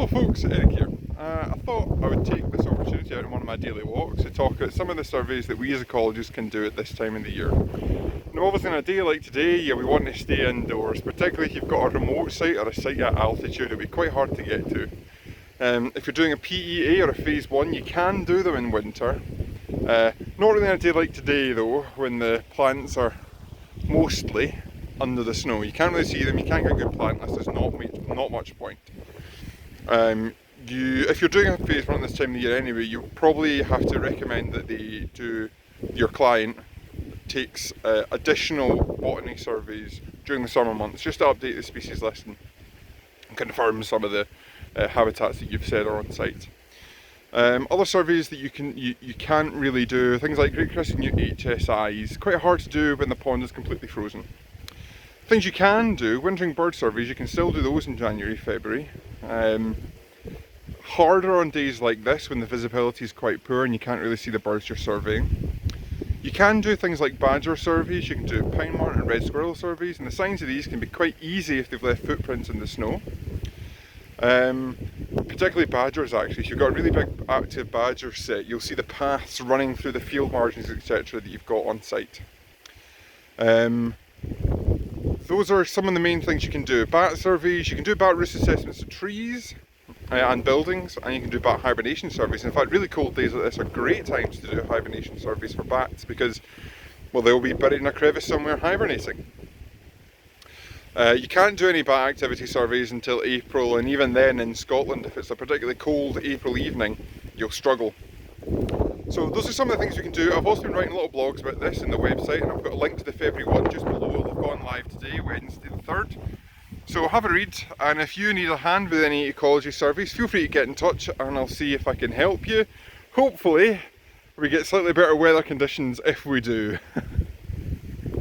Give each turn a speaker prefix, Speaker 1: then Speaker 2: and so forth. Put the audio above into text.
Speaker 1: Hello folks, Eric here. I thought I would take this opportunity out on one of my daily walks to talk about some of the surveys that we as ecologists can do at this time of the year. Now obviously on a day like today, yeah, we want to stay indoors, particularly if you've got a remote site or a site at altitude. It'll be quite hard to get to. If you're doing a PEA or a phase 1, you can do them in winter. Not really on a day like today though, when the plants are mostly under the snow. You can't really see them, you can't get a good plant list, there's not much point. If you're doing a phase 1 at this time of the year anyway, you probably have to recommend that your client takes additional botany surveys during the summer months, just to update the species list and confirm some of the habitats that you've said are on site. Other surveys that you can't really do, things like Great Crested Newt HSIs, quite hard to do when the pond is completely frozen. Things you can do, wintering bird surveys, you can still do those in January, February. Harder on days like this when the visibility is quite poor and you can't really see the birds you're surveying. You can do things like badger surveys, you can do pine marten and red squirrel surveys, and the signs of these can be quite easy if they've left footprints in the snow. Particularly badgers actually, if you've got a really big active badger set, you'll see the paths running through the field margins, etc. that you've got on site. Those are some of the main things you can do. Bat surveys, you can do bat roost assessments of trees and buildings, and you can do bat hibernation surveys. In fact, really cold days like this are great times to do hibernation surveys for bats because, well, they'll be buried in a crevice somewhere hibernating. You can't do any bat activity surveys until April, and even then in Scotland, if it's a particularly cold April evening, you'll struggle. So those are some of the things you can do. I've also been writing little blogs about this in the website, and I've got a link to the February one just below. They've gone live today, Wednesday the 3rd. So have a read, and if you need a hand with any ecology surveys, feel free to get in touch and I'll see if I can help you. Hopefully we get slightly better weather conditions if we do.